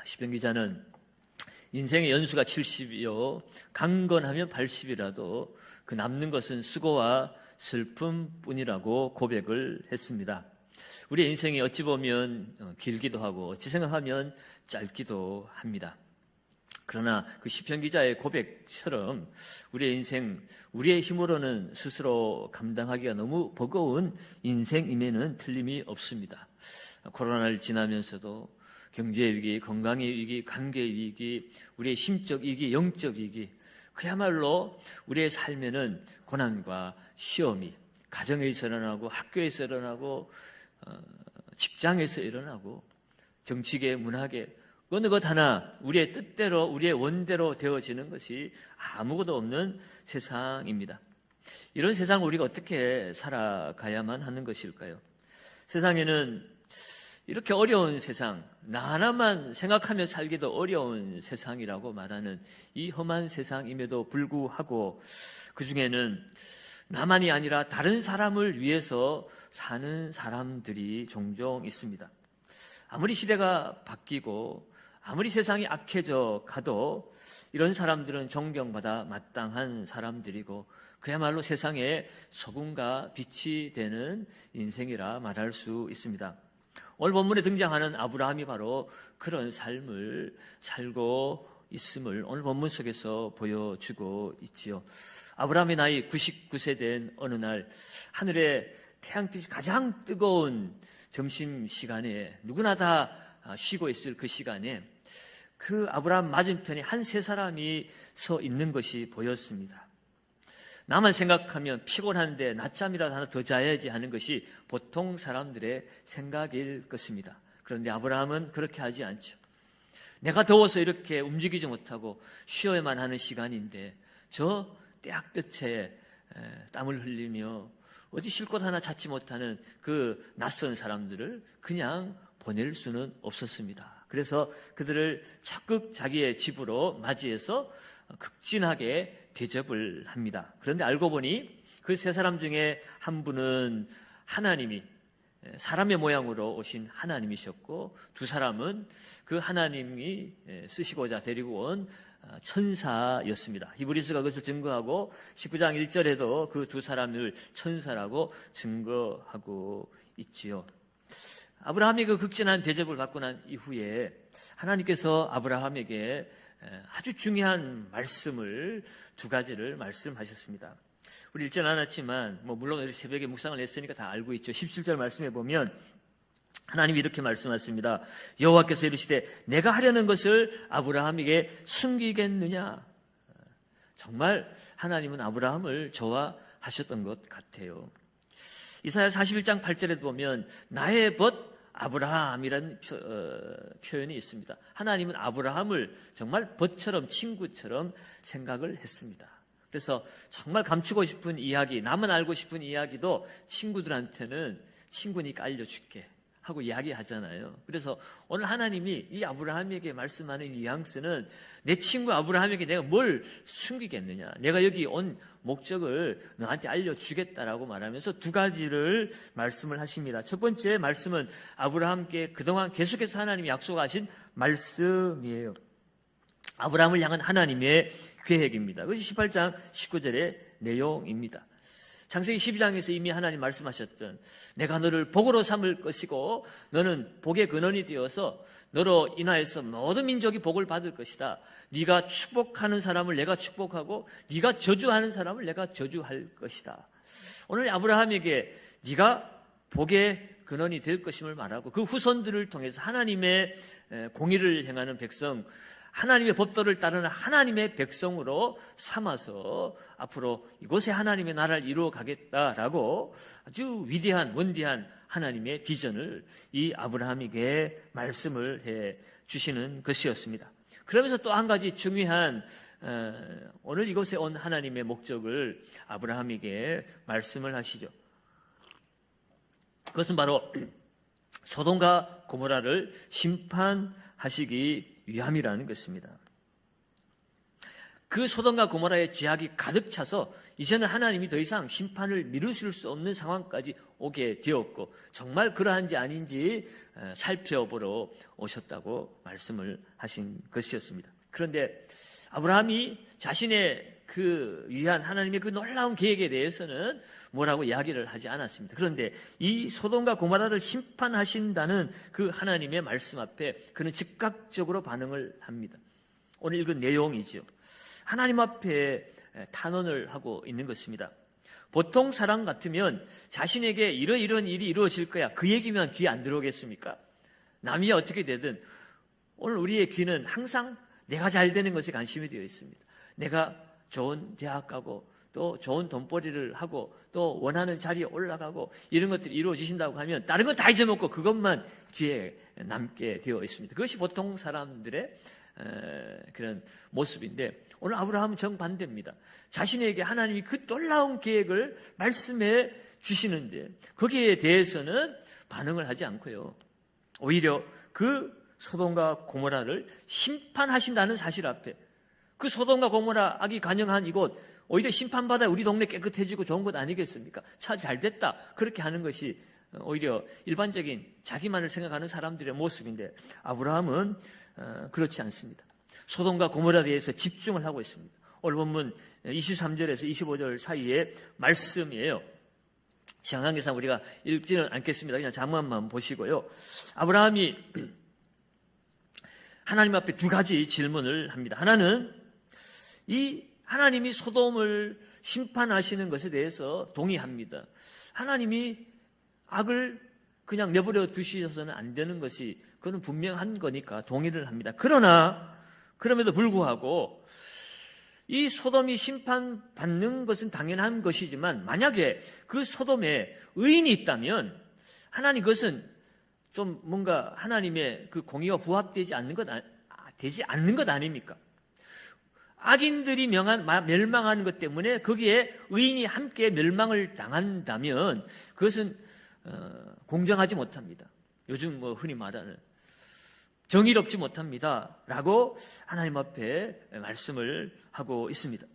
시편 기자는 인생의 연수가 70이요 강건하면 80이라도 그 남는 것은 수고와 슬픔뿐이라고 고백을 했습니다. 우리의 인생이 어찌 보면 길기도 하고 어찌 생각하면 짧기도 합니다. 그러나 그 시편 기자의 고백처럼 우리의 인생, 우리의 힘으로는 스스로 감당하기가 너무 버거운 인생임에는 틀림이 없습니다. 코로나를 지나면서도 경제 위기, 건강의 위기, 관계 위기, 우리의 심적 위기, 영적 위기, 그야말로 우리의 삶에는 고난과 시험이 가정에서 일어나고 학교에서 일어나고 직장에서 일어나고 정치계, 문화계 어느 것 하나 우리의 뜻대로 우리의 원대로 되어지는 것이 아무것도 없는 세상입니다. 이런 세상을 우리가 어떻게 살아가야만 하는 것일까요? 세상에는 이렇게 어려운 세상, 나 하나만 생각하며 살기도 어려운 세상이라고 말하는 이 험한 세상임에도 불구하고 그 중에는 나만이 아니라 다른 사람을 위해서 사는 사람들이 종종 있습니다. 아무리 시대가 바뀌고 아무리 세상이 악해져 가도 이런 사람들은 존경받아 마땅한 사람들이고 그야말로 세상에 소금과 빛이 되는 인생이라 말할 수 있습니다. 오늘 본문에 등장하는 아브라함이 바로 그런 삶을 살고 있음을 오늘 본문 속에서 보여주고 있지요. 아브라함의 나이 99세 된 어느 날 하늘에 태양빛이 가장 뜨거운 점심시간에 누구나 다 쉬고 있을 그 시간에 그 아브라함 맞은편에 한 세 사람이 서 있는 것이 보였습니다. 나만 생각하면 피곤한데 낮잠이라도 하나 더 자야지 하는 것이 보통 사람들의 생각일 것입니다. 그런데 아브라함은 그렇게 하지 않죠. 내가 더워서 이렇게 움직이지 못하고 쉬어야만 하는 시간인데 저 떼학볕에 땀을 흘리며 어디 쉴 곳 하나 찾지 못하는 그 낯선 사람들을 그냥 보낼 수는 없었습니다. 그래서 그들을 적극 자기의 집으로 맞이해서 극진하게 대접을 합니다. 그런데 알고 보니 그 세 사람 중에 한 분은 하나님이 사람의 모양으로 오신 하나님이셨고 두 사람은 그 하나님이 쓰시고자 데리고 온 천사였습니다. 히브리서가 그것을 증거하고 19장 1절에도 그 두 사람을 천사라고 증거하고 있지요. 아브라함이 그 극진한 대접을 받고 난 이후에 하나님께서 아브라함에게 아주 중요한 말씀을 두 가지를 말씀하셨습니다. 우리 읽지는 않았지만 물론 새벽에 묵상을 했으니까 다 알고 있죠. 17절 말씀에 보면 하나님이 이렇게 말씀하십니다. 여호와께서 이르시되 내가 하려는 것을 아브라함에게 숨기겠느냐. 정말 하나님은 아브라함을 좋아하셨던 것 같아요. 이사야 41장 8절에 보면 나의 벗 아브라함이라는 표현이 있습니다. 하나님은 아브라함을 정말 벗처럼 친구처럼 생각을 했습니다. 그래서 정말 감추고 싶은 이야기, 나만 알고 싶은 이야기도 친구들한테는 친구니까 알려줄게 하고 이야기하잖아요. 그래서 오늘 하나님이 이 아브라함에게 말씀하는 뉘앙스는 내 친구 아브라함에게 내가 뭘 숨기겠느냐, 내가 여기 온 목적을 너한테 알려주겠다라고 말하면서 두 가지를 말씀을 하십니다. 첫 번째 말씀은 아브라함께 그동안 계속해서 하나님이 약속하신 말씀이에요. 아브라함을 향한 하나님의 계획입니다. 그것이 18장 19절의 내용입니다. 창세기 12장에서 이미 하나님 말씀하셨던 내가 너를 복으로 삼을 것이고 너는 복의 근원이 되어서 너로 인하여서 모든 민족이 복을 받을 것이다. 네가 축복하는 사람을 내가 축복하고 네가 저주하는 사람을 내가 저주할 것이다. 오늘 아브라함에게 네가 복의 근원이 될 것임을 말하고 그 후손들을 통해서 하나님의 공의를 행하는 백성, 하나님의 법도를 따르는 하나님의 백성으로 삼아서 앞으로 이곳에 하나님의 나라를 이루어 가겠다라고 아주 위대한 원대한 하나님의 비전을 이 아브라함에게 말씀을 해 주시는 것이었습니다. 그러면서 또 한 가지 중요한 오늘 이곳에 온 하나님의 목적을 아브라함에게 말씀을 하시죠. 그것은 바로 소돔과 고모라를 심판하시기 위함이라는 것입니다. 그 소돔과 고모라의 죄악이 가득 차서 이제는 하나님이 더 이상 심판을 미루실 수 없는 상황까지 오게 되었고 정말 그러한지 아닌지 살펴보러 오셨다고 말씀을 하신 것이었습니다. 그런데 아브라함이 자신의 그 위한 하나님의 그 놀라운 계획에 대해서는 뭐라고 이야기를 하지 않았습니다. 그런데 이 소돔과 고모라를 심판하신다는 그 하나님의 말씀 앞에 그는 즉각적으로 반응을 합니다. 오늘 읽은 내용이죠. 하나님 앞에 탄원을 하고 있는 것입니다. 보통 사람 같으면 자신에게 이런 일이 이루어질 거야, 그 얘기면 귀에 안 들어오겠습니까? 남이 어떻게 되든 오늘 우리의 귀는 항상 내가 잘 되는 것에 관심이 되어 있습니다. 내가 좋은 대학 가고 또 좋은 돈벌이를 하고 또 원하는 자리에 올라가고 이런 것들이 이루어지신다고 하면 다른 건 다 잊어먹고 그것만 귀에 남게 되어 있습니다. 그것이 보통 사람들의 그런 모습인데 오늘 아브라함은 정반대입니다. 자신에게 하나님이 그 놀라운 계획을 말씀해 주시는데 거기에 대해서는 반응을 하지 않고요. 오히려 그 소돔과 고모라를 심판하신다는 사실 앞에 그 소돔과 고모라 악이 관영한 이곳 오히려 심판받아 우리 동네 깨끗해지고 좋은 것 아니겠습니까? 차 잘 됐다 그렇게 하는 것이 오히려 일반적인 자기만을 생각하는 사람들의 모습인데 아브라함은 그렇지 않습니다. 소돔과 고모라에 대해서 집중을 하고 있습니다. 오늘 본문 23절에서 25절 사이의 말씀이에요. 시간 관계상 우리가 읽지는 않겠습니다. 그냥 장면만 보시고요. 아브라함이 하나님 앞에 두 가지 질문을 합니다. 하나는 이 하나님이 소돔을 심판하시는 것에 대해서 동의합니다. 하나님이 악을 그냥 내버려 두셔서는 안 되는 것이 그건 분명한 거니까 동의를 합니다. 그러나 그럼에도 불구하고 이 소돔이 심판받는 것은 당연한 것이지만 만약에 그 소돔에 의인이 있다면 하나님 그것은 좀 뭔가 하나님의 그 공의와 부합되지 않는 것 아닙니까? 악인들이 멸망하는 것 때문에 거기에 의인이 함께 멸망을 당한다면 그것은 공정하지 못합니다. 요즘 흔히 말하는 정의롭지 못합니다 라고 하나님 앞에 말씀을 하고 있습니다.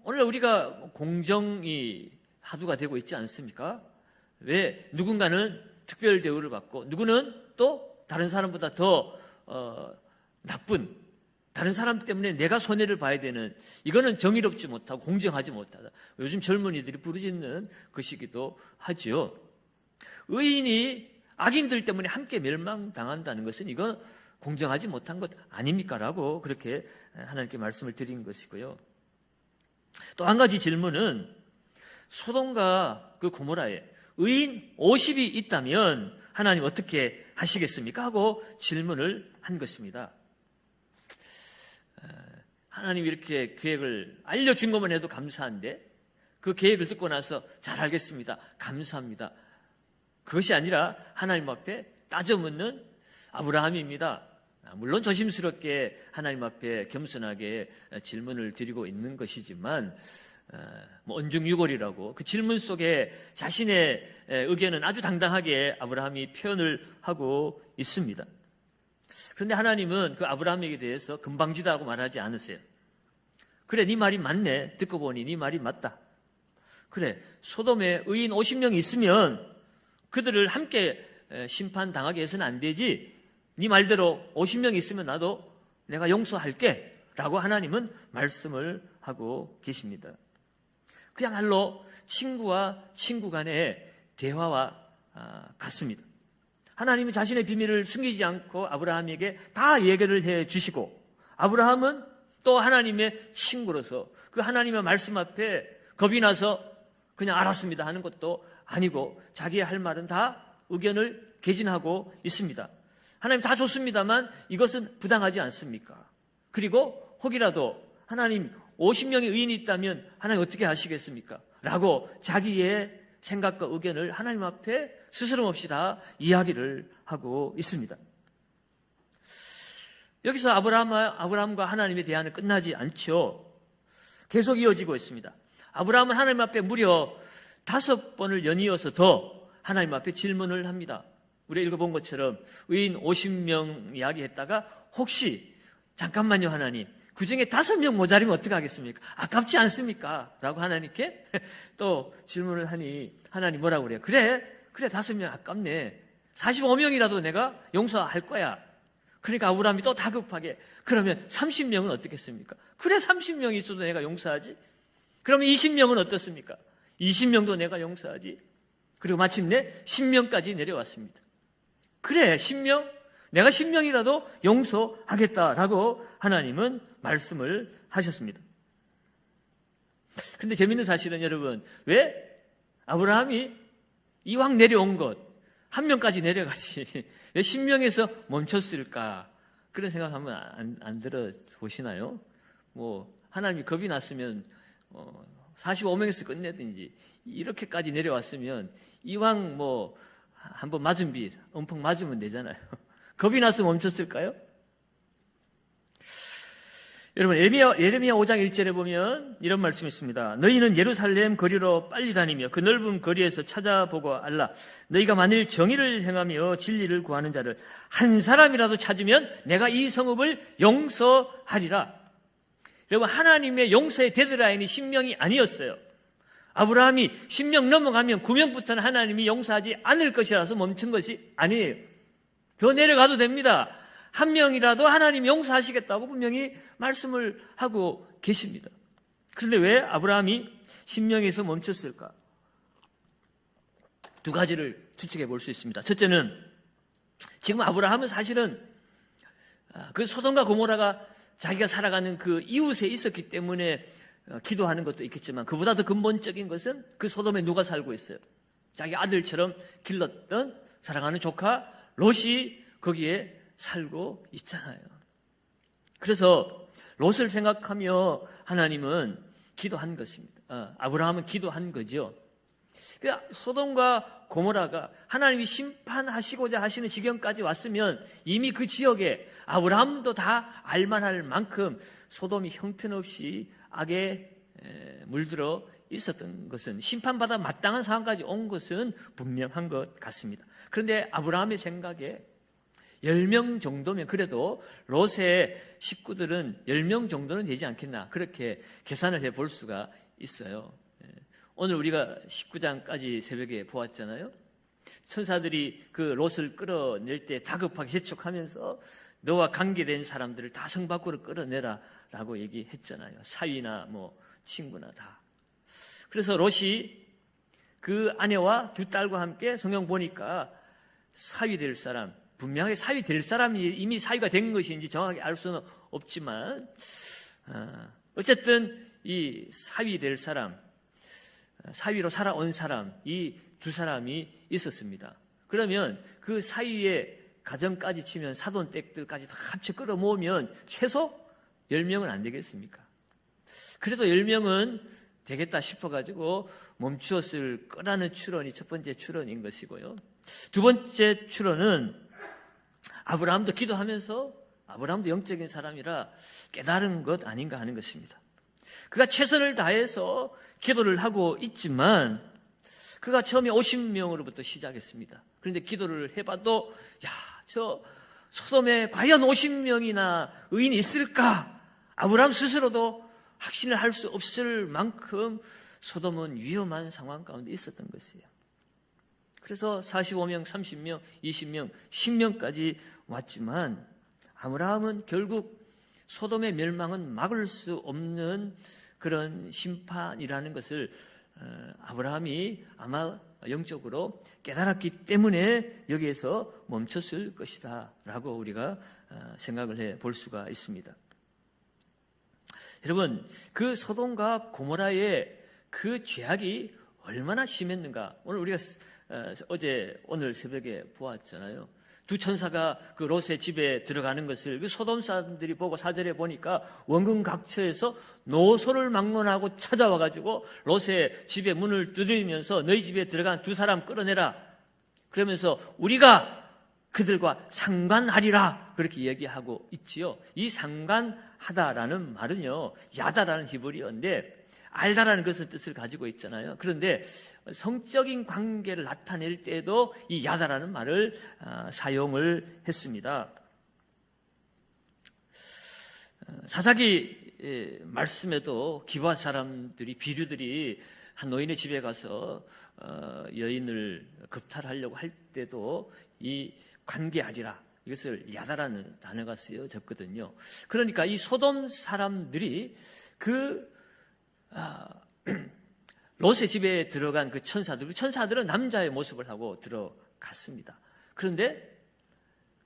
오늘 우리가 공정이 화두가 되고 있지 않습니까? 왜 누군가는 특별 대우를 받고 누구는 또 다른 사람보다 더 나쁜 다른 사람 때문에 내가 손해를 봐야 되는 이거는 정의롭지 못하고 공정하지 못하다. 요즘 젊은이들이 부르짖는 것이기도 하죠. 의인이 악인들 때문에 함께 멸망당한다는 것은 이건 공정하지 못한 것 아닙니까? 라고 그렇게 하나님께 말씀을 드린 것이고요. 또 한 가지 질문은 소돔과 그 고모라에 의인 50이 있다면 하나님 어떻게 하시겠습니까? 하고 질문을 한 것입니다. 하나님 이렇게 계획을 알려준 것만 해도 감사한데 그 계획을 듣고 나서 잘 알겠습니다. 감사합니다. 그것이 아니라 하나님 앞에 따져 묻는 아브라함입니다. 물론 조심스럽게 하나님 앞에 겸손하게 질문을 드리고 있는 것이지만 언중유골이라고 그 질문 속에 자신의 의견은 아주 당당하게 아브라함이 표현을 하고 있습니다. 그런데 하나님은 그 아브라함에게 대해서 금방지다고 말하지 않으세요. 그래, 네 말이 맞네. 듣고 보니 네 말이 맞다. 그래, 소돔에 의인 50명이 있으면 그들을 함께 심판당하게 해서는 안 되지. 네 말대로 50명이 있으면 나도 내가 용서할게 라고 하나님은 말씀을 하고 계십니다. 그야말로 친구와 친구 간의 대화와 같습니다. 하나님은 자신의 비밀을 숨기지 않고 아브라함에게 다 얘기를 해 주시고 아브라함은 또 하나님의 친구로서 그 하나님의 말씀 앞에 겁이 나서 그냥 알았습니다 하는 것도 아니고 자기의 할 말은 다 의견을 개진하고 있습니다. 하나님 다 좋습니다만 이것은 부당하지 않습니까? 그리고 혹이라도 하나님 50명의 의인이 있다면 하나님 어떻게 하시겠습니까? 라고 자기의 생각과 의견을 하나님 앞에 스스럼 없이 다 이야기를 하고 있습니다. 여기서 아브라함과 하나님의 대화는 끝나지 않죠. 계속 이어지고 있습니다. 아브라함은 하나님 앞에 무려 5번을 연이어서 더 하나님 앞에 질문을 합니다. 우리가 읽어본 것처럼 의인 50명 이야기했다가 혹시 잠깐만요, 하나님. 그 중에 5명 모자리면 어떡하겠습니까? 아깝지 않습니까? 라고 하나님께 또 질문을 하니 하나님 뭐라고 그래요? 그래 5명 아깝네. 45명이라도 내가 용서할 거야. 그러니까 아브라함이 또 다급하게 그러면 30명은 어떻겠습니까? 그래 30명이 있어도 내가 용서하지. 그러면 20명은 어떻습니까? 20명도 내가 용서하지. 그리고 마침내 10명까지 내려왔습니다. 그래 10명? 내가 10명이라도 용서하겠다라고 하나님은 말씀을 하셨습니다. 그런데 재밌는 사실은 여러분, 왜 아브라함이 이왕 내려온 것 1명까지 내려가지 왜 10명에서 멈췄을까? 그런 생각 한번 안 들어보시나요? 뭐 하나님이 겁이 났으면 45명에서 끝내든지 이렇게까지 내려왔으면 이왕 뭐 한번 맞은 비 엄청 맞으면 되잖아요. 겁이 나서 멈췄을까요? 여러분 예레미야 5장 1절에 보면 이런 말씀이 있습니다. 너희는 예루살렘 거리로 빨리 다니며 그 넓은 거리에서 찾아보고 알라. 너희가 만일 정의를 행하며 진리를 구하는 자를 한 사람이라도 찾으면 내가 이 성읍을 용서하리라. 여러분 하나님의 용서의 데드라인이 10명이 아니었어요. 아브라함이 10명 넘어가면 9명부터는 하나님이 용서하지 않을 것이라서 멈춘 것이 아니에요. 더 내려가도 됩니다. 1명이라도 하나님 용서하시겠다고 분명히 말씀을 하고 계십니다. 그런데 왜 아브라함이 10명에서 멈췄을까? 2가지를 추측해 볼 수 있습니다. 첫째는 지금 아브라함은 사실은 그 소돔과 고모라가 자기가 살아가는 그 이웃에 있었기 때문에 기도하는 것도 있겠지만 그보다 더 근본적인 것은 그 소돔에 누가 살고 있어요? 자기 아들처럼 길렀던 사랑하는 조카 롯이 거기에 살고 있잖아요. 그래서 롯을 생각하며 하나님은 기도한 것입니다. 아브라함은 기도한 거죠. 그러니까 소돔과 고모라가 하나님이 심판하시고자 하시는 지경까지 왔으면 이미 그 지역에 아브라함도 다 알만할 만큼 소돔이 형편없이 악에 물들어 있었던 것은 심판받아 마땅한 상황까지 온 것은 분명한 것 같습니다. 그런데 아브라함의 생각에 10명 정도면 그래도 롯의 식구들은 10명 정도는 되지 않겠나 그렇게 계산을 해볼 수가 있어요. 오늘 우리가 19장까지 새벽에 보았잖아요. 천사들이 그 롯을 끌어낼 때 다급하게 재촉하면서 너와 관계된 사람들을 다 성 밖으로 끌어내라 라고 얘기했잖아요. 사위나 뭐 친구나 다. 그래서 롯이 그 아내와 2딸과 함께 성경 보니까 사위 될 사람, 분명하게 사위 될 사람이 이미 사위가 된 것인지 정확하게 알 수는 없지만 어쨌든 이 사위 될 사람, 사위로 살아온 사람, 이 2사람이 있었습니다. 그러면 그 사위의 가정까지 치면 사돈댁들까지 다 합쳐 끌어모으면 최소 10명은 안 되겠습니까? 그래도 10명은 되겠다 싶어가지고 멈추었을 거라는 추론이 첫 번째 추론인 것이고요. 두 번째 추론은 아브라함도 기도하면서 아브라함도 영적인 사람이라 깨달은 것 아닌가 하는 것입니다. 그가 최선을 다해서 기도를 하고 있지만 그가 처음에 50명으로부터 시작했습니다. 그런데 기도를 해봐도 저 소돔에 과연 50명이나 의인이 있을까? 아브라함 스스로도 확신을 할 수 없을 만큼 소돔은 위험한 상황 가운데 있었던 것이에요. 그래서 45명, 30명, 20명, 10명까지 왔지만 아브라함은 결국 소돔의 멸망은 막을 수 없는 그런 심판이라는 것을 아브라함이 아마 영적으로 깨달았기 때문에 여기에서 멈췄을 것이다 라고 우리가 생각을 해볼 수가 있습니다. 여러분, 그 소돔과 고모라의 그 죄악이 얼마나 심했는가 오늘 우리가 오늘 새벽에 보았잖아요. 2 천사가 그 롯의 집에 들어가는 것을 그 소돔 사람들이 보고 4절에 보니까 원근 각처에서 노소를 막론하고 찾아와가지고 롯의 집에 문을 두드리면서 너희 집에 들어간 2사람 끌어내라. 그러면서 우리가 그들과 상관하리라 그렇게 얘기하고 있지요. 이 상관하다라는 말은요 야다라는 히브리어인데 알다라는 것의 뜻을 가지고 있잖아요. 그런데 성적인 관계를 나타낼 때도 이 야다라는 말을 사용을 했습니다. 사사기 말씀에도 기브아 사람들이 비류들이 한 노인의 집에 가서 여인을 겁탈하려고 할 때도 이 관계하리라, 이것을 야다라는 단어가 쓰여졌거든요. 그러니까 이 소돔 사람들이 롯의 집에 들어간 그 천사들은 남자의 모습을 하고 들어갔습니다. 그런데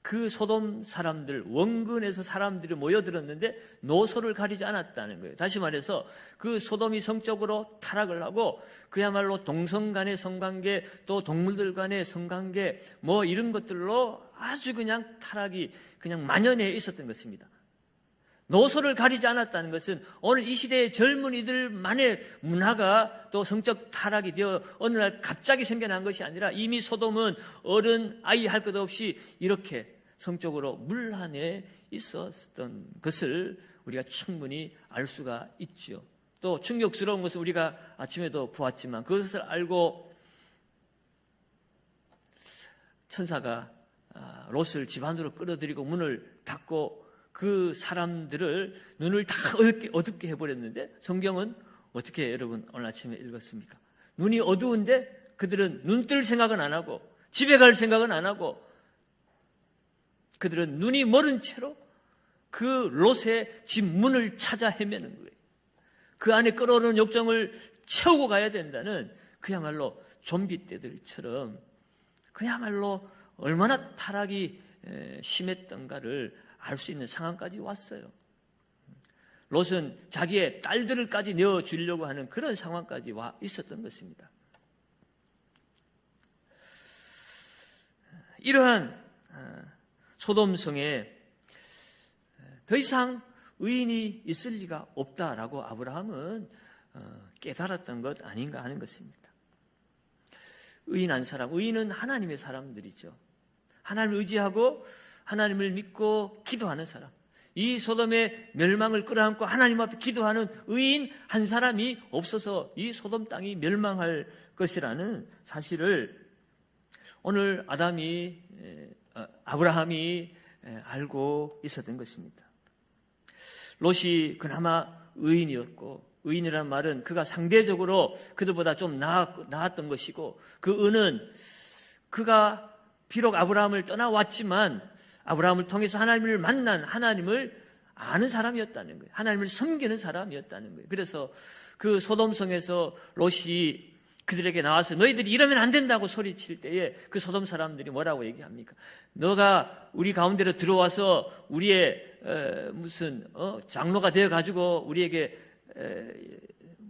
그 소돔 사람들, 원근에서 사람들이 모여들었는데 노소를 가리지 않았다는 거예요. 다시 말해서 그 소돔이 성적으로 타락을 하고 그야말로 동성 간의 성관계, 또 동물들 간의 성관계, 뭐 이런 것들로 아주 그냥 타락이 그냥 만연해 있었던 것입니다. 노소를 가리지 않았다는 것은 오늘 이 시대의 젊은이들만의 문화가 또 성적 타락이 되어 어느 날 갑자기 생겨난 것이 아니라 이미 소돔은 어른, 아이 할 것 없이 이렇게 성적으로 문란해 있었던 것을 우리가 충분히 알 수가 있죠. 또 충격스러운 것은 우리가 아침에도 보았지만 그것을 알고 천사가 롯을 집 안으로 끌어들이고 문을 닫고 그 사람들을 눈을 다 어둡게 해버렸는데 성경은 어떻게 여러분 오늘 아침에 읽었습니까? 눈이 어두운데 그들은 눈 뜰 생각은 안 하고 집에 갈 생각은 안 하고 그들은 눈이 멀은 채로 그 롯의 집 문을 찾아 헤매는 거예요. 그 안에 끓어오르는 욕정을 채우고 가야 된다는 그야말로 좀비 떼들처럼 그야말로 얼마나 타락이 심했던가를 알 수 있는 상황까지 왔어요. 롯은 자기의 딸들을까지 내어주려고 하는 그런 상황까지 와 있었던 것입니다. 이러한 소돔성에 더 이상 의인이 있을 리가 없다라고 아브라함은 깨달았던 것 아닌가 하는 것입니다. 의인한 사람, 의인은 하나님의 사람들이죠. 하나님을 의지하고 하나님을 믿고 기도하는 사람, 이 소돔의 멸망을 끌어안고 하나님 앞에 기도하는 의인 한 사람이 없어서 이 소돔 땅이 멸망할 것이라는 사실을 오늘 아브라함이 알고 있었던 것입니다. 롯이 그나마 의인이었고, 의인이란 말은 그가 상대적으로 그들보다 좀 나았던 것이고, 그 은은 그가 비록 아브라함을 떠나왔지만 아브라함을 통해서 하나님을 만난, 하나님을 아는 사람이었다는 거예요. 하나님을 섬기는 사람이었다는 거예요. 그래서 그 소돔성에서 롯이 그들에게 나와서 너희들이 이러면 안 된다고 소리칠 때에 그 소돔 사람들이 뭐라고 얘기합니까? 너가 우리 가운데로 들어와서 우리의 무슨 장로가 되어가지고 우리에게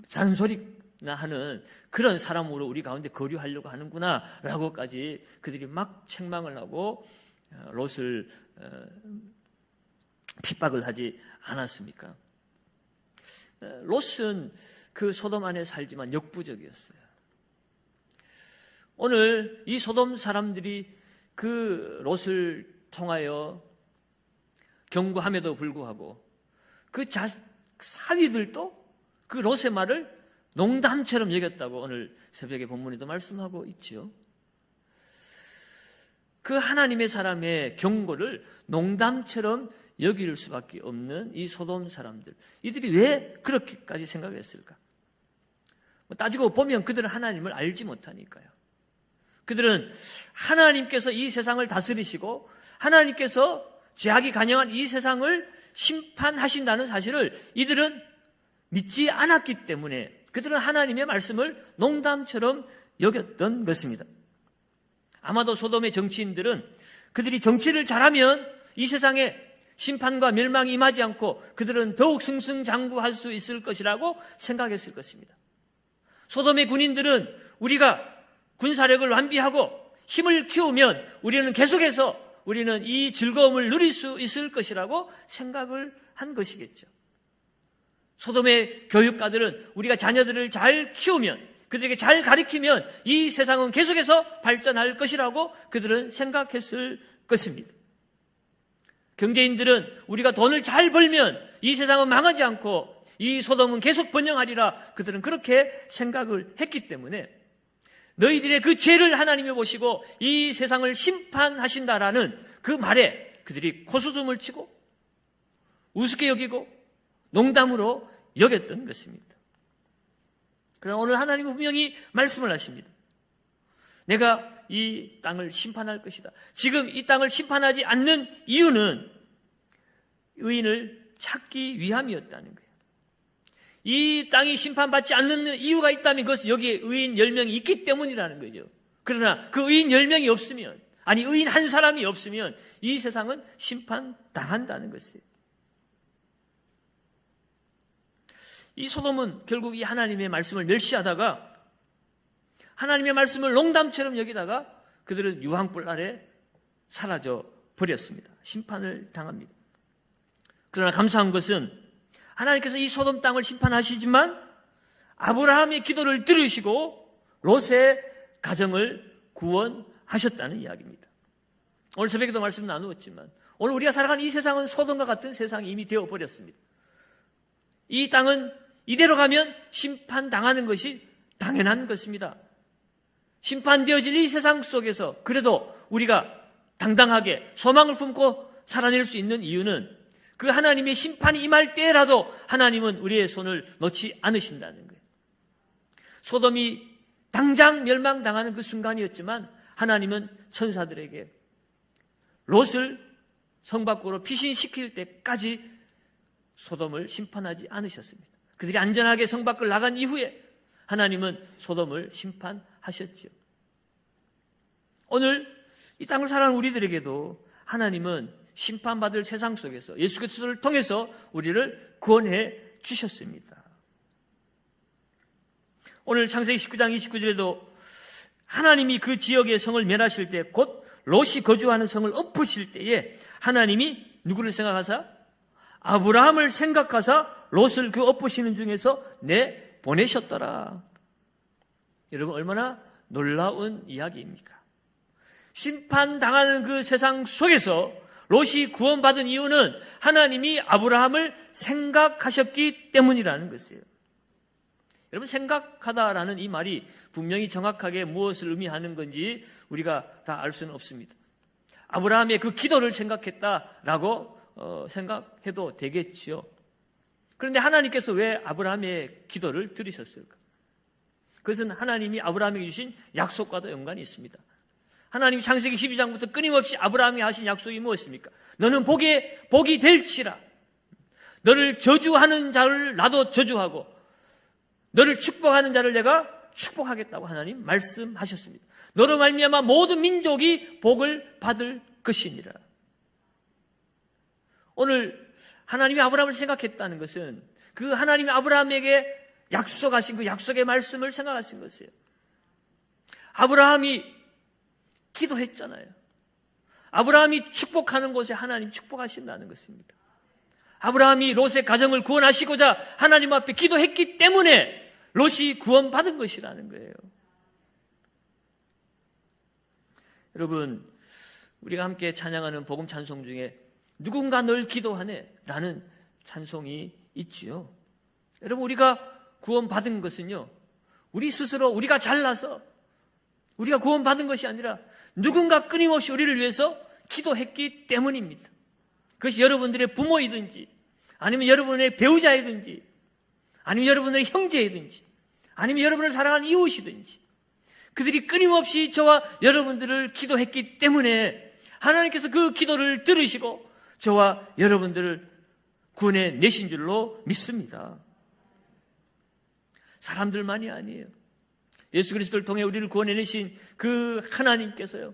잔소리나 하는 그런 사람으로 우리 가운데 거류하려고 하는구나 라고까지 그들이 막 책망을 하고 롯을 핍박을 하지 않았습니까? 롯은 그 소돔 안에 살지만 역부족이었어요. 오늘 이 소돔 사람들이 그 롯을 통하여 경고함에도 불구하고 그 사위들도 그 롯의 말을 농담처럼 여겼다고 오늘 새벽에 본문에도 말씀하고 있죠. 그 하나님의 사람의 경고를 농담처럼 여길 수밖에 없는 이 소돔 사람들, 이들이 왜 그렇게까지 생각했을까? 따지고 보면 그들은 하나님을 알지 못하니까요. 그들은 하나님께서 이 세상을 다스리시고 하나님께서 죄악이 간영한 이 세상을 심판하신다는 사실을 이들은 믿지 않았기 때문에 그들은 하나님의 말씀을 농담처럼 여겼던 것입니다. 아마도 소돔의 정치인들은 그들이 정치를 잘하면 이 세상에 심판과 멸망이 임하지 않고 그들은 더욱 승승장구할 수 있을 것이라고 생각했을 것입니다. 소돔의 군인들은 우리가 군사력을 완비하고 힘을 키우면 우리는 이 즐거움을 누릴 수 있을 것이라고 생각을 한 것이겠죠. 소돔의 교육가들은 우리가 자녀들을 잘 키우면, 그들에게 잘 가르치면 이 세상은 계속해서 발전할 것이라고 그들은 생각했을 것입니다. 경제인들은 우리가 돈을 잘 벌면 이 세상은 망하지 않고 이 소돔은 계속 번영하리라, 그들은 그렇게 생각을 했기 때문에 너희들의 그 죄를 하나님이 보시고 이 세상을 심판하신다라는 그 말에 그들이 코수춤을 치고 우습게 여기고 농담으로 여겼던 것입니다. 그러나 오늘 하나님은 분명히 말씀을 하십니다. 내가 이 땅을 심판할 것이다. 지금 이 땅을 심판하지 않는 이유는 의인을 찾기 위함이었다는 거예요. 이 땅이 심판받지 않는 이유가 있다면 그것은 여기에 의인 10명이 있기 때문이라는 거죠. 그러나 그 의인 10명이 없으면, 아니 의인 한 사람이 없으면 이 세상은 심판당한다는 것이에요. 이 소돔은 결국 이 하나님의 말씀을 멸시하다가 하나님의 말씀을 농담처럼 여기다가 그들은 유황불 아래 사라져 버렸습니다. 심판을 당합니다. 그러나 감사한 것은 하나님께서 이 소돔 땅을 심판하시지만 아브라함의 기도를 들으시고 롯의 가정을 구원하셨다는 이야기입니다. 오늘 새벽에도 말씀 나누었지만 오늘 우리가 살아가는 이 세상은 소돔과 같은 세상이 이미 되어버렸습니다. 이 땅은 이대로 가면 심판당하는 것이 당연한 것입니다. 심판되어질 이 세상 속에서 그래도 우리가 당당하게 소망을 품고 살아낼 수 있는 이유는 그 하나님의 심판이 임할 때라도 하나님은 우리의 손을 놓지 않으신다는 거예요. 소돔이 당장 멸망당하는 그 순간이었지만 하나님은 천사들에게 롯을 성 밖으로 피신시킬 때까지 소돔을 심판하지 않으셨습니다. 그들이 안전하게 성 밖을 나간 이후에 하나님은 소돔을 심판하셨죠. 오늘 이 땅을 살아가는 우리들에게도 하나님은 심판받을 세상 속에서 예수 그리스도를 통해서 우리를 구원해 주셨습니다. 오늘 창세기 19장 29절에도 하나님이 그 지역의 성을 멸하실 때 곧 롯이 거주하는 성을 엎으실 때에 하나님이 누구를 생각하사? 아브라함을 생각하사 롯을 그 엎으시는 중에서 내보내셨더라. 여러분 얼마나 놀라운 이야기입니까? 심판당하는 그 세상 속에서 롯이 구원받은 이유는 하나님이 아브라함을 생각하셨기 때문이라는 것이에요. 여러분 생각하다라는 이 말이 분명히 정확하게 무엇을 의미하는 건지 우리가 다 알 수는 없습니다. 아브라함의 그 기도를 생각했다라고 생각해도 되겠지요. 그런데 하나님께서 왜 아브라함의 기도를 들으셨을까? 그것은 하나님이 아브라함에게 주신 약속과도 연관이 있습니다. 하나님이 창세기 12장부터 끊임없이 아브라함이 하신 약속이 무엇입니까? 너는 복이 될지라. 너를 저주하는 자를 나도 저주하고 너를 축복하는 자를 내가 축복하겠다고 하나님 말씀하셨습니다. 너로 말미암아 모든 민족이 복을 받을 것이니라. 오늘 하나님이 아브라함을 생각했다는 것은 그 하나님이 아브라함에게 약속하신 그 약속의 말씀을 생각하신 것이에요. 아브라함이 기도했잖아요. 아브라함이 축복하는 곳에 하나님 축복하신다는 것입니다. 아브라함이 롯의 가정을 구원하시고자 하나님 앞에 기도했기 때문에 롯이 구원받은 것이라는 거예요. 여러분, 우리가 함께 찬양하는 복음 찬송 중에 누군가 늘 기도하네 라는 찬송이 있지요. 여러분, 우리가 구원받은 것은요, 우리 스스로 우리가 잘나서 우리가 구원받은 것이 아니라 누군가 끊임없이 우리를 위해서 기도했기 때문입니다. 그것이 여러분들의 부모이든지 아니면 여러분의 배우자이든지 아니면 여러분의 형제이든지 아니면 여러분을 사랑하는 이웃이든지 그들이 끊임없이 저와 여러분들을 기도했기 때문에 하나님께서 그 기도를 들으시고 저와 여러분들을 구원해 내신 줄로 믿습니다. 사람들만이 아니에요. 예수 그리스도를 통해 우리를 구원해 내신 그 하나님께서요,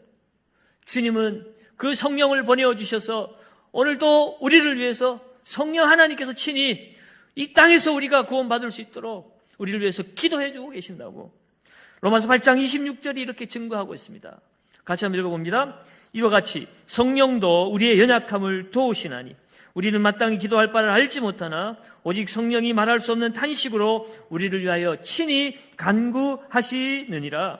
주님은 그 성령을 보내주셔서 오늘도 우리를 위해서 성령 하나님께서 친히 이 땅에서 우리가 구원받을 수 있도록 우리를 위해서 기도해주고 계신다고 로마서 8장 26절이 이렇게 증거하고 있습니다. 같이 한번 읽어봅니다. 이와 같이 성령도 우리의 연약함을 도우시나니 우리는 마땅히 기도할 바를 알지 못하나 오직 성령이 말할 수 없는 탄식으로 우리를 위하여 친히 간구하시느니라.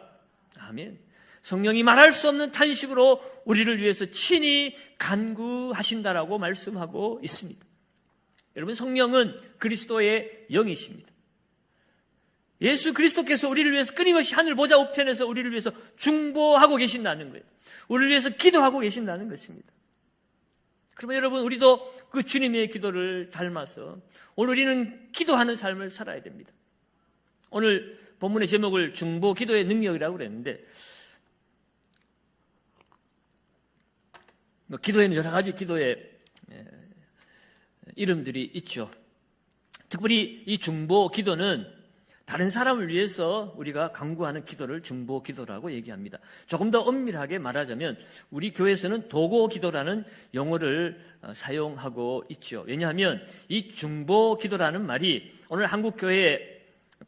아멘. 성령이 말할 수 없는 탄식으로 우리를 위해서 친히 간구하신다라고 말씀하고 있습니다. 여러분, 성령은 그리스도의 영이십니다. 예수 그리스도께서 우리를 위해서 끊임없이 하늘 보좌 우편에서 우리를 위해서 중보하고 계신다는 거예요. 우리를 위해서 기도하고 계신다는 것입니다. 그러면 여러분, 우리도 그 주님의 기도를 닮아서 오늘 우리는 기도하는 삶을 살아야 됩니다. 오늘 본문의 제목을 중보 기도의 능력이라고 그랬는데, 기도에는 여러 가지 기도의 이름들이 있죠. 특별히 이 중보 기도는 다른 사람을 위해서 우리가 간구하는 기도를 중보 기도라고 얘기합니다. 조금 더 엄밀하게 말하자면 우리 교회에서는 도고 기도라는 용어를 사용하고 있죠. 왜냐하면 이 중보 기도라는 말이 오늘 한국 교회에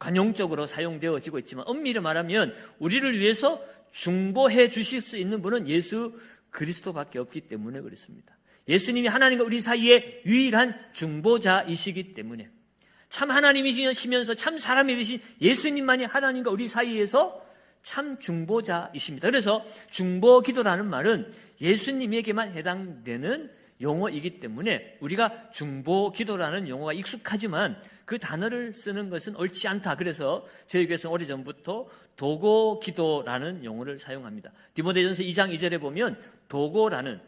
관용적으로 사용되어지고 있지만 엄밀히 말하면 우리를 위해서 중보해 주실 수 있는 분은 예수 그리스도밖에 없기 때문에 그렇습니다. 예수님이 하나님과 우리 사이의 유일한 중보자이시기 때문에, 참 하나님이시면서 참 사람이 되신 예수님만이 하나님과 우리 사이에서 참 중보자이십니다. 그래서 중보 기도라는 말은 예수님에게만 해당되는 용어이기 때문에 우리가 중보 기도라는 용어가 익숙하지만 그 단어를 쓰는 것은 옳지 않다. 그래서 저희 교회에서는 오래전부터 도고 기도라는 용어를 사용합니다. 디모데전서 2장 2절에 보면 도고라는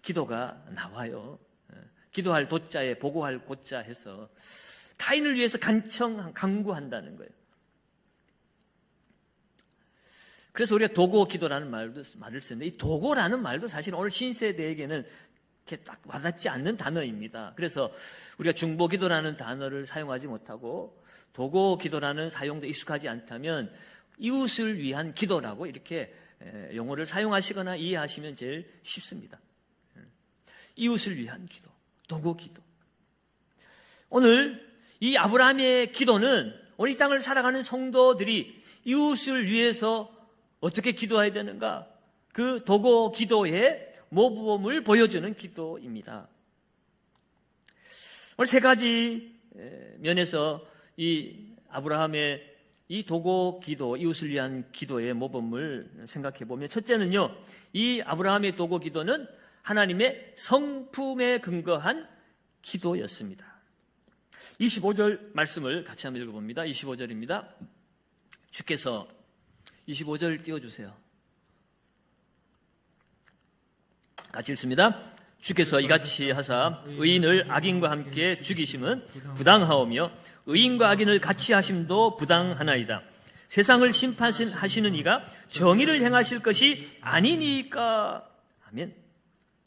기도가 나와요. 기도할 도자에 보고할 고자 해서 타인을 위해서 간구한다는 거예요. 그래서 우리가 도고 기도라는 말을 쓰는데, 이 도고라는 말도 사실 오늘 신세대에게는 이렇게 딱 와닿지 않는 단어입니다. 그래서 우리가 중보 기도라는 단어를 사용하지 못하고 도고 기도라는 사용도 익숙하지 않다면 이웃을 위한 기도라고 이렇게 용어를 사용하시거나 이해하시면 제일 쉽습니다. 이웃을 위한 기도, 도고 기도. 오늘 이 아브라함의 기도는 오늘 이 땅을 살아가는 성도들이 이웃을 위해서 어떻게 기도해야 되는가, 그 도고 기도의 모범을 보여주는 기도입니다. 오늘 세 가지 면에서 이 아브라함의 이 도고 기도, 이웃을 위한 기도의 모범을 생각해 보면, 첫째는요, 이 아브라함의 도고 기도는 하나님의 성품에 근거한 기도였습니다. 25절 말씀을 같이 한번 읽어봅니다. 25절입니다. 주께서 25절 띄워주세요. 같이 읽습니다. 주께서 이같이 하사 의인을 악인과 함께 죽이심은 부당하오며 의인과 악인을 같이 하심도 부당하나이다. 세상을 심판하시는 이가 정의를 행하실 것이 아니니까. 아멘.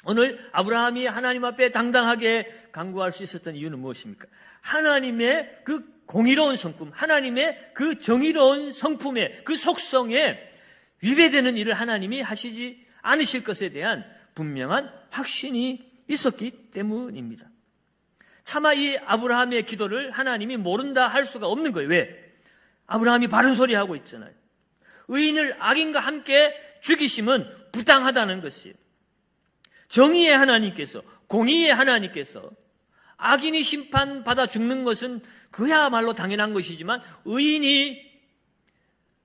오늘 아브라함이 하나님 앞에 당당하게 간구할 수 있었던 이유는 무엇입니까? 하나님의 그 공의로운 성품, 하나님의 그 정의로운 성품의 그 속성에 위배되는 일을 하나님이 하시지 않으실 것에 대한 분명한 확신이 있었기 때문입니다. 차마 이 아브라함의 기도를 하나님이 모른다 할 수가 없는 거예요. 왜? 아브라함이 바른 소리 하고 있잖아요. 의인을 악인과 함께 죽이심은 부당하다는 것이에요. 정의의 하나님께서, 공의의 하나님께서 악인이 심판받아 죽는 것은 그야말로 당연한 것이지만 의인이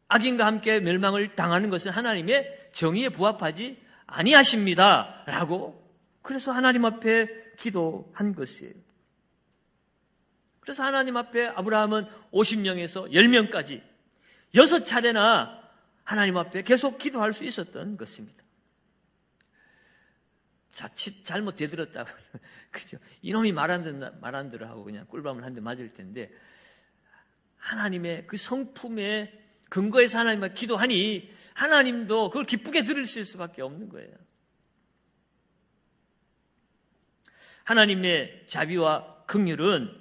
악인과 함께 멸망을 당하는 것은 하나님의 정의에 부합하지 아니하십니다 라고, 그래서 하나님 앞에 기도한 것이에요. 그래서 하나님 앞에 아브라함은 50명에서 10명까지 6차례나 하나님 앞에 계속 기도할 수 있었던 것입니다. 자칫 잘못 되들었다고 그죠? 이놈이 말 안 들어 하고 그냥 꿀밤을 한 대 맞을 텐데, 하나님의 그 성품에 근거해서 하나님 앞에 기도하니 하나님도 그걸 기쁘게 들으실 수밖에 없는 거예요. 하나님의 자비와 긍휼은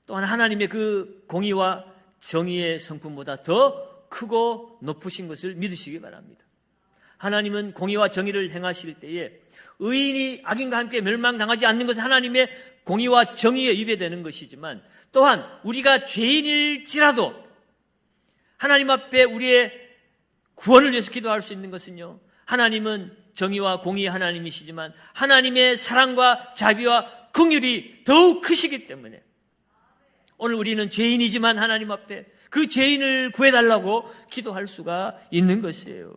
또한 하나님의 그 공의와 정의의 성품보다 더 크고 높으신 것을 믿으시기 바랍니다. 하나님은 공의와 정의를 행하실 때에 의인이 악인과 함께 멸망당하지 않는 것은 하나님의 공의와 정의에 위배되는 것이지만, 또한 우리가 죄인일지라도 하나님 앞에 우리의 구원을 위해서 기도할 수 있는 것은요, 하나님은 정의와 공의의 하나님이시지만 하나님의 사랑과 자비와 긍휼이 더욱 크시기 때문에 오늘 우리는 죄인이지만 하나님 앞에 그 죄인을 구해달라고 기도할 수가 있는 것이에요.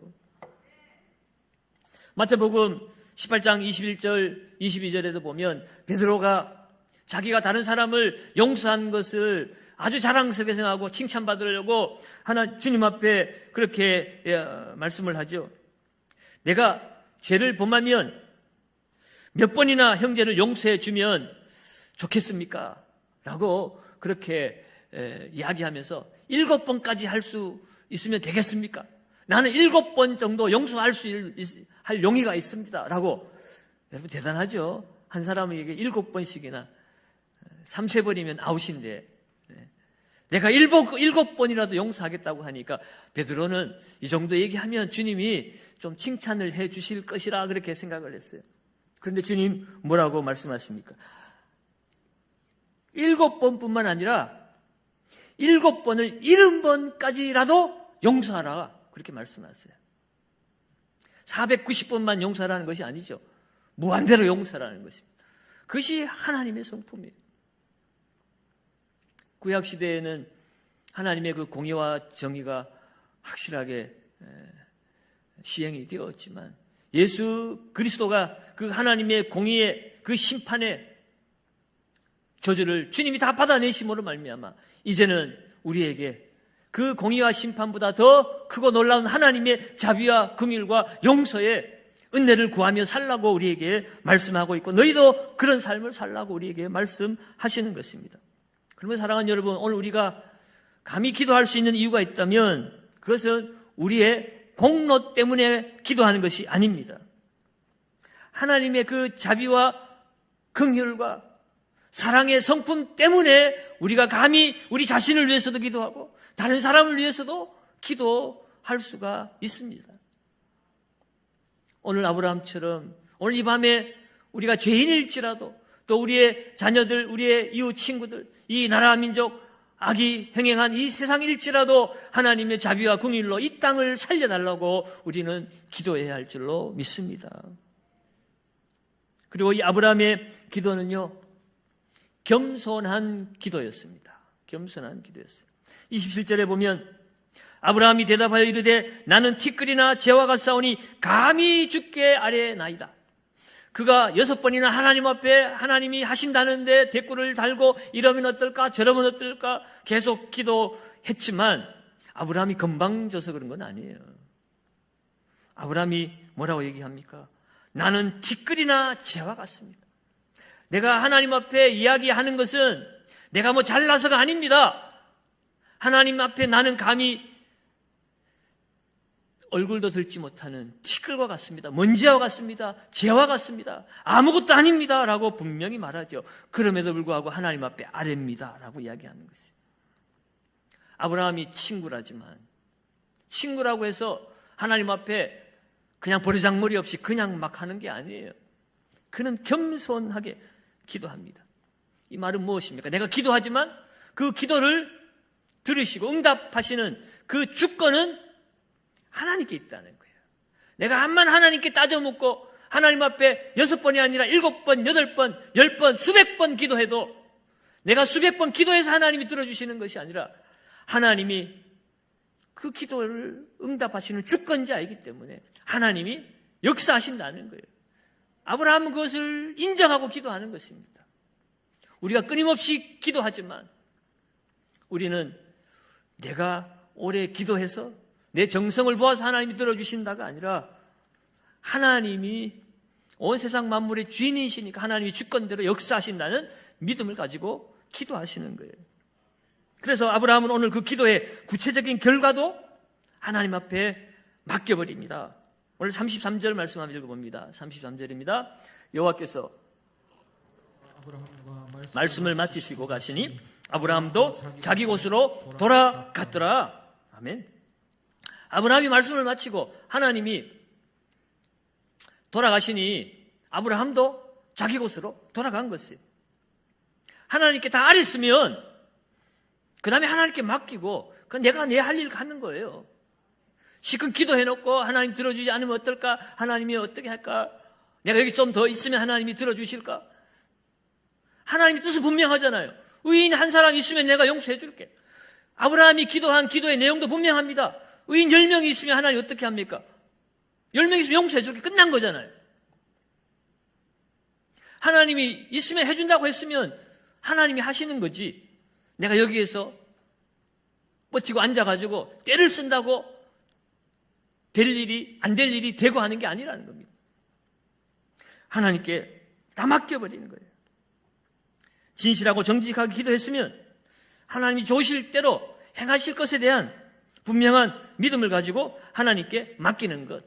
마태복음 18장 21절 22절에도 보면 베드로가 자기가 다른 사람을 용서한 것을 아주 자랑스럽게 생각하고 칭찬받으려고 주님 앞에 그렇게 말씀을 하죠. 내가 죄를 범하면 몇 번이나 형제를 용서해 주면 좋겠습니까? 라고 그렇게 이야기하면서 7번까지 할 수 있으면 되겠습니까? 나는 7번 정도 용서할 할 용의가 있습니다. 라고. 여러분 대단하죠? 한 사람에게 7번씩이나 3세번이면 아웃인데 내가 7번이라도 용서하겠다고 하니까 베드로는 이 정도 얘기하면 주님이 좀 칭찬을 해 주실 것이라 그렇게 생각을 했어요. 그런데 주님 뭐라고 말씀하십니까? 7번뿐만 아니라 7번을 70번까지라도 용서하라 그렇게 말씀하세요. 490번만 용서하라는 것이 아니죠. 무한대로 용서라는 것입니다. 그것이 하나님의 성품이에요. 구약시대에는 하나님의 그 공의와 정의가 확실하게 시행이 되었지만 예수 그리스도가 그 하나님의 공의의 그 심판의 저주를 주님이 다 받아내심으로 말미암아 이제는 우리에게 그 공의와 심판보다 더 크고 놀라운 하나님의 자비와 긍휼과 용서의 은혜를 구하며 살라고 우리에게 말씀하고 있고 너희도 그런 삶을 살라고 우리에게 말씀하시는 것입니다. 그러면 사랑하는 여러분, 오늘 우리가 감히 기도할 수 있는 이유가 있다면 그것은 우리의 공로 때문에 기도하는 것이 아닙니다. 하나님의 그 자비와 긍휼과 사랑의 성품 때문에 우리가 감히 우리 자신을 위해서도 기도하고 다른 사람을 위해서도 기도할 수가 있습니다. 오늘 아브라함처럼 오늘 이 밤에 우리가 죄인일지라도 또 우리의 자녀들, 우리의 이웃 친구들, 이 나라 민족 악이 행행한 이 세상일지라도 하나님의 자비와 긍휼로 이 땅을 살려달라고 우리는 기도해야 할 줄로 믿습니다. 그리고 이 아브라함의 기도는요, 겸손한 기도였습니다. 겸손한 기도였어요. 27절에 보면 아브라함이 대답하여 이르되 나는 티끌이나 재와 같사오니 감히 주께 아뢰나이다. 그가 6번이나 하나님 앞에 하나님이 하신다는데 대꾸를 달고 이러면 어떨까 저러면 어떨까 계속 기도했지만 아브라함이 건방져서 그런 건 아니에요. 아브라함이 뭐라고 얘기합니까? 나는 티끌이나 재와 같습니다. 내가 하나님 앞에 이야기하는 것은 내가 뭐 잘나서가 아닙니다. 하나님 앞에 나는 감히 얼굴도 들지 못하는 티끌과 같습니다. 먼지와 같습니다. 재와 같습니다. 아무것도 아닙니다. 라고 분명히 말하죠. 그럼에도 불구하고 하나님 앞에 아뢰입니다. 라고 이야기하는 것이에요. 아브라함이 친구라지만 친구라고 해서 하나님 앞에 그냥 버르장머리 없이 그냥 막 하는 게 아니에요. 그는 겸손하게 기도합니다. 이 말은 무엇입니까? 내가 기도하지만 그 기도를 들으시고 응답하시는 그 주권은 하나님께 있다는 거예요. 내가 암만 하나님께 따져 묻고 하나님 앞에 6번이 아니라 7번, 8번, 10번, 수백 번 기도해도 내가 수백 번 기도해서 하나님이 들어주시는 것이 아니라 하나님이 그 기도를 응답하시는 주권자이기 때문에 하나님이 역사하신다는 거예요. 아브라함은 그것을 인정하고 기도하는 것입니다. 우리가 끊임없이 기도하지만 우리는 내가 오래 기도해서 내 정성을 모아서 하나님이 들어주신다가 아니라 하나님이 온 세상 만물의 주인이시니까 하나님이 주권대로 역사하신다는 믿음을 가지고 기도하시는 거예요. 그래서 아브라함은 오늘 그 기도의 구체적인 결과도 하나님 앞에 맡겨버립니다. 오늘 33절 말씀 한번 읽어봅니다. 33절입니다. 여호와께서 말씀을 마치시고 가시니 아브라함도 자기 곳으로 돌아갔더라. 아멘. 아브라함이 말씀을 마치고 하나님이 돌아가시니 아브라함도 자기 곳으로 돌아간 것이에요. 하나님께 다 아뢰으면 그 다음에 하나님께 맡기고 그건 내가 내 할 일 가는 거예요. 시큰 기도해놓고 하나님 들어주지 않으면 어떨까? 하나님이 어떻게 할까? 내가 여기 좀 더 있으면 하나님이 들어주실까? 하나님의 뜻은 분명하잖아요. 의인 한 사람 있으면 내가 용서해 줄게. 아브라함이 기도한 기도의 내용도 분명합니다. 의인 10명이 있으면 하나님 어떻게 합니까? 10명이 있으면 용서해 줄게. 끝난 거잖아요. 하나님이 있으면 해준다고 했으면 하나님이 하시는 거지. 내가 여기에서 뻗치고 앉아가지고 때를 쓴다고 될 일이 안 될 일이 되고 하는 게 아니라는 겁니다. 하나님께 다 맡겨버리는 거예요. 진실하고 정직하게 기도했으면 하나님이 좋으실 대로 행하실 것에 대한 분명한 믿음을 가지고 하나님께 맡기는 것,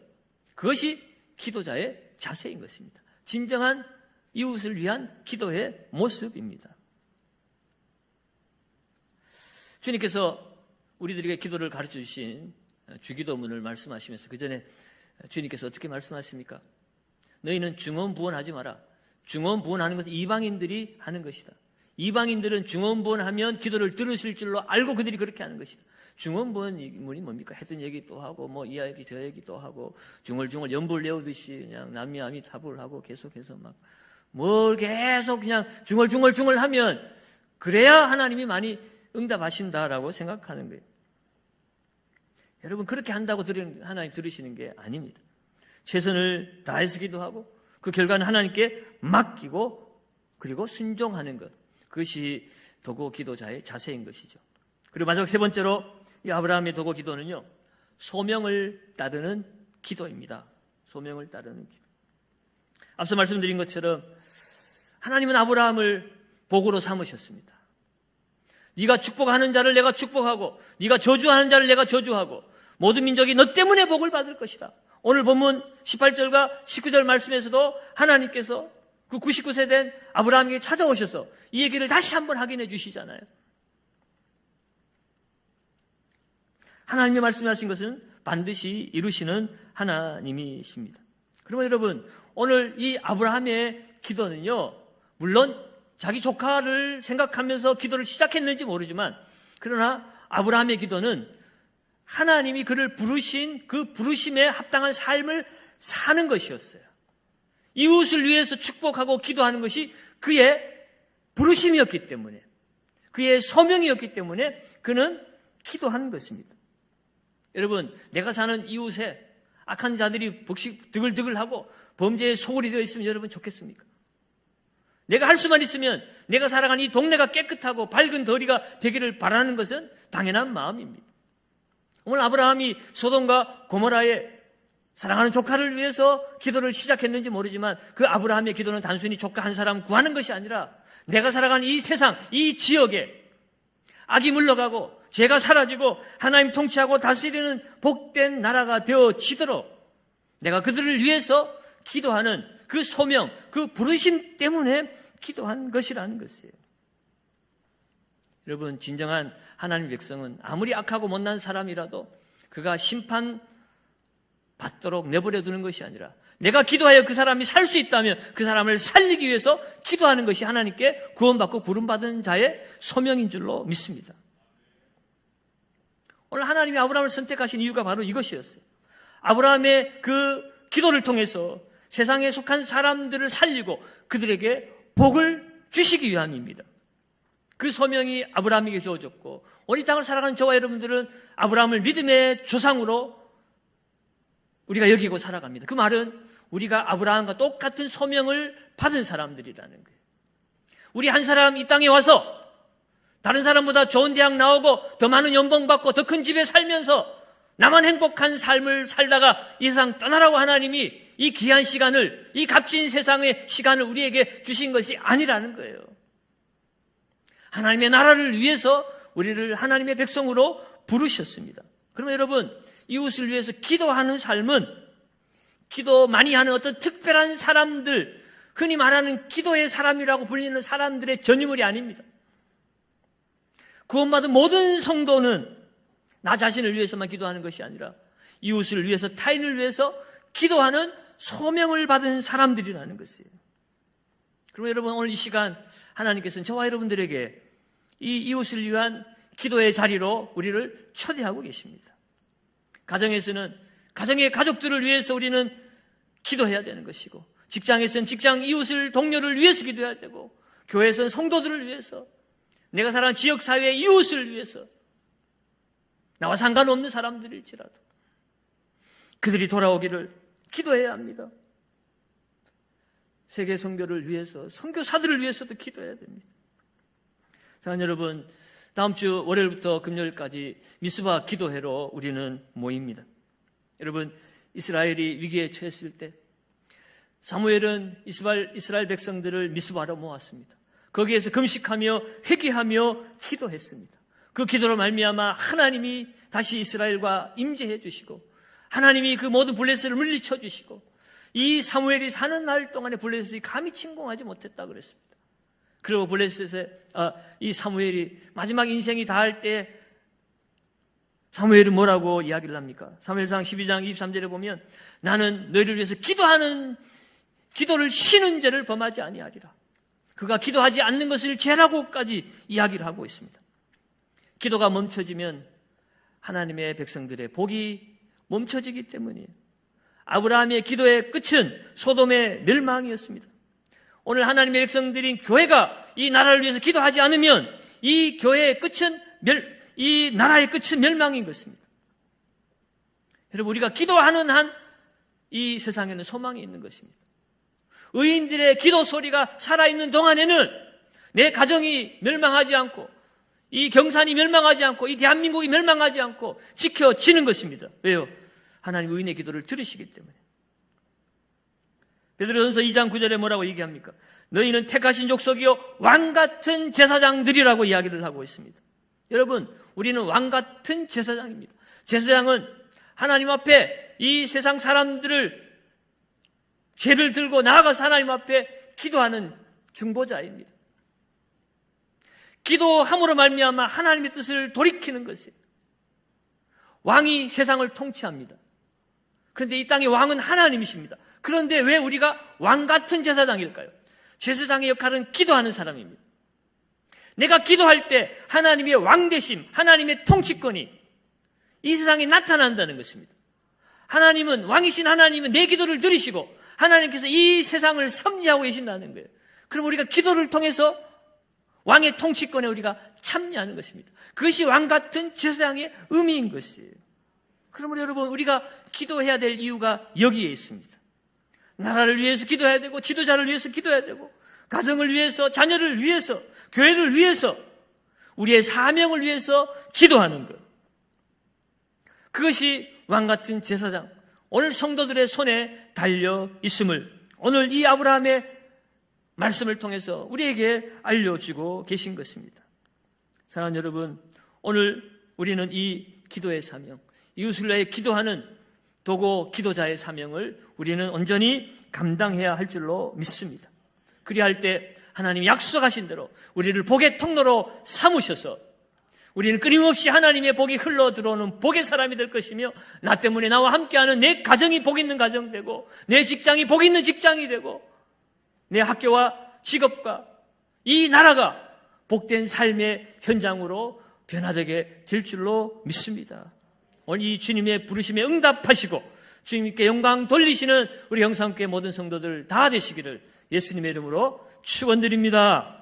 그것이 기도자의 자세인 것입니다. 진정한 이웃을 위한 기도의 모습입니다. 주님께서 우리들에게 기도를 가르쳐 주신 주기도문을 말씀하시면서 그 전에 주님께서 어떻게 말씀하십니까? 너희는 중언부언하지 마라. 중언부언하는 것은 이방인들이 하는 것이다. 이방인들은 중언부언하면 기도를 들으실 줄로 알고 그들이 그렇게 하는 것이다. 중언부언이 뭡니까? 했던 얘기 또 하고 뭐 이 얘기 저 얘기 또 하고 중얼중얼 연불 내우듯이 그냥 남미아미 타불 하고 계속해서 막 뭘 계속 그냥 중얼중얼 하면 그래야 하나님이 많이 응답하신다라고 생각하는 거예요. 여러분 그렇게 한다고 하나님 들으시는 게 아닙니다. 최선을 다해서 기도하고 그 결과는 하나님께 맡기고 그리고 순종하는 것, 그것이 도고 기도자의 자세인 것이죠. 그리고 마지막 세 번째로 이 아브라함의 도고 기도는요, 소명을 따르는 기도입니다. 소명을 따르는 기도. 앞서 말씀드린 것처럼 하나님은 아브라함을 복으로 삼으셨습니다. 네가 축복하는 자를 내가 축복하고 네가 저주하는 자를 내가 저주하고 모든 민족이 너 때문에 복을 받을 것이다. 오늘 본문 18절과 19절 말씀에서도 하나님께서 그 99세 된 아브라함에게 찾아오셔서 이 얘기를 다시 한번 확인해 주시잖아요. 하나님이 말씀하신 것은 반드시 이루시는 하나님이십니다. 그러면 여러분, 오늘 이 아브라함의 기도는요, 물론 자기 조카를 생각하면서 기도를 시작했는지 모르지만, 그러나 아브라함의 기도는 하나님이 그를 부르신 그 부르심에 합당한 삶을 사는 것이었어요. 이웃을 위해서 축복하고 기도하는 것이 그의 부르심이었기 때문에, 그의 소명이었기 때문에 그는 기도한 것입니다. 여러분, 내가 사는 이웃에 악한 자들이 드글드글하고 범죄의 소굴이 되어 있으면 여러분 좋겠습니까? 내가 할 수만 있으면 내가 살아가는 이 동네가 깨끗하고 밝은 더리가 되기를 바라는 것은 당연한 마음입니다. 오늘 아브라함이 소돔과 고모라의 사랑하는 조카를 위해서 기도를 시작했는지 모르지만 그 아브라함의 기도는 단순히 조카 한 사람 구하는 것이 아니라 내가 살아가는 이 세상, 이 지역에 악이 물러가고 죄가 사라지고 하나님 통치하고 다스리는 복된 나라가 되어지도록 내가 그들을 위해서 기도하는 그 소명, 그 부르심 때문에 기도한 것이라는 것이에요. 여러분, 진정한 하나님의 백성은 아무리 악하고 못난 사람이라도 그가 심판 받도록 내버려 두는 것이 아니라 내가 기도하여 그 사람이 살 수 있다면 그 사람을 살리기 위해서 기도하는 것이 하나님께 구원받고 부름받은 자의 소명인 줄로 믿습니다. 오늘 하나님이 아브라함을 선택하신 이유가 바로 이것이었어요. 아브라함의 그 기도를 통해서 세상에 속한 사람들을 살리고 그들에게 복을 주시기 위함입니다. 그 소명이 아브라함에게 주어졌고 오늘 이 땅을 살아가는 저와 여러분들은 아브라함을 믿음의 조상으로 우리가 여기고 살아갑니다. 그 말은 우리가 아브라함과 똑같은 소명을 받은 사람들이라는 거예요. 우리 한 사람 이 땅에 와서 다른 사람보다 좋은 대학 나오고 더 많은 연봉 받고 더 큰 집에 살면서 나만 행복한 삶을 살다가 이 세상 떠나라고 하나님이 이 귀한 시간을, 이 값진 세상의 시간을 우리에게 주신 것이 아니라는 거예요. 하나님의 나라를 위해서 우리를 하나님의 백성으로 부르셨습니다. 그러면 여러분, 이웃을 위해서 기도하는 삶은 기도 많이 하는 어떤 특별한 사람들, 흔히 말하는 기도의 사람이라고 불리는 사람들의 전유물이 아닙니다. 구원받은 모든 성도는 나 자신을 위해서만 기도하는 것이 아니라 이웃을 위해서, 타인을 위해서 기도하는 소명을 받은 사람들이라는 것이에요. 그러면 여러분, 오늘 이 시간 하나님께서는 저와 여러분들에게 이 이웃을 위한 기도의 자리로 우리를 초대하고 계십니다. 가정에서는 가정의 가족들을 위해서 우리는 기도해야 되는 것이고, 직장에서는 직장 이웃을, 동료를 위해서 기도해야 되고, 교회에서는 성도들을 위해서, 내가 살아가는 지역사회의 이웃을 위해서, 나와 상관없는 사람들일지라도 그들이 돌아오기를 기도해야 합니다. 세계 선교를 위해서, 선교사들을 위해서도 기도해야 됩니다. 자, 여러분, 다음 주 월요일부터 금요일까지 미스바 기도회로 우리는 모입니다. 여러분, 이스라엘이 위기에 처했을 때 사무엘은 이스라엘 백성들을 미스바로 모았습니다. 거기에서 금식하며 회개하며 기도했습니다. 그 기도로 말미암아 하나님이 다시 이스라엘과 임재해 주시고 하나님이 그 모든 블레셋을 물리쳐 주시고 이 사무엘이 사는 날 동안에 블레셋이 감히 침공하지 못했다 그랬습니다. 그리고 이 사무엘이 마지막 인생이 다할 때 사무엘이 뭐라고 이야기를 합니까? 사무엘상 12장 23절에 보면 나는 너희를 위해서 기도를 쉬는 죄를 범하지 아니하리라. 그가 기도하지 않는 것을 죄라고까지 이야기를 하고 있습니다. 기도가 멈춰지면 하나님의 백성들의 복이 멈춰지기 때문이에요. 아브라함의 기도의 끝은 소돔의 멸망이었습니다. 오늘 하나님의 백성들인 교회가 이 나라를 위해서 기도하지 않으면 이 교회의 끝은 이 나라의 끝은 멸망인 것입니다. 여러분, 우리가 기도하는 한 이 세상에는 소망이 있는 것입니다. 의인들의 기도 소리가 살아있는 동안에는 내 가정이 멸망하지 않고 이 경산이 멸망하지 않고 이 대한민국이 멸망하지 않고 지켜지는 것입니다. 왜요? 하나님 의인의 기도를 들으시기 때문에. 베드로전서 2장 9절에 뭐라고 얘기합니까? 너희는 택하신 족속이요 왕같은 제사장들이라고 이야기를 하고 있습니다. 여러분, 우리는 왕같은 제사장입니다. 제사장은 하나님 앞에 이 세상 사람들을 죄를 들고 나아가서 하나님 앞에 기도하는 중보자입니다. 기도함으로 말미암아 하나님의 뜻을 돌이키는 것이에요. 왕이 세상을 통치합니다. 그런데 이 땅의 왕은 하나님이십니다. 그런데 왜 우리가 왕같은 제사장일까요? 제사장의 역할은 기도하는 사람입니다. 내가 기도할 때 하나님의 왕되심, 하나님의 통치권이 이 세상에 나타난다는 것입니다. 하나님은, 왕이신 하나님은 내 기도를 들으시고 하나님께서 이 세상을 섭리하고 계신다는 거예요. 그럼 우리가 기도를 통해서 왕의 통치권에 우리가 참여하는 것입니다. 그것이 왕같은 제사장의 의미인 것이에요. 그러므로 여러분, 우리가 기도해야 될 이유가 여기에 있습니다. 나라를 위해서 기도해야 되고, 지도자를 위해서 기도해야 되고, 가정을 위해서, 자녀를 위해서, 교회를 위해서, 우리의 사명을 위해서 기도하는 것. 그것이 왕같은 제사장, 오늘 성도들의 손에 달려 있음을 오늘 이 아브라함의 말씀을 통해서 우리에게 알려주고 계신 것입니다. 사랑하는 여러분, 오늘 우리는 이 기도의 사명, 이웃을 위해 기도하는 도고 기도자의 사명을 우리는 온전히 감당해야 할 줄로 믿습니다. 그리할 때 하나님이 약속하신 대로 우리를 복의 통로로 삼으셔서 우리는 끊임없이 하나님의 복이 흘러 들어오는 복의 사람이 될 것이며, 나 때문에 나와 함께하는 내 가정이 복 있는 가정 되고, 내 직장이 복 있는 직장이 되고, 내 학교와 직업과 이 나라가 복된 삶의 현장으로 변화되게 될 줄로 믿습니다. 오늘 이 주님의 부르심에 응답하시고 주님께 영광 돌리시는 우리 영상교회 모든 성도들 다 되시기를 예수님의 이름으로 축원드립니다.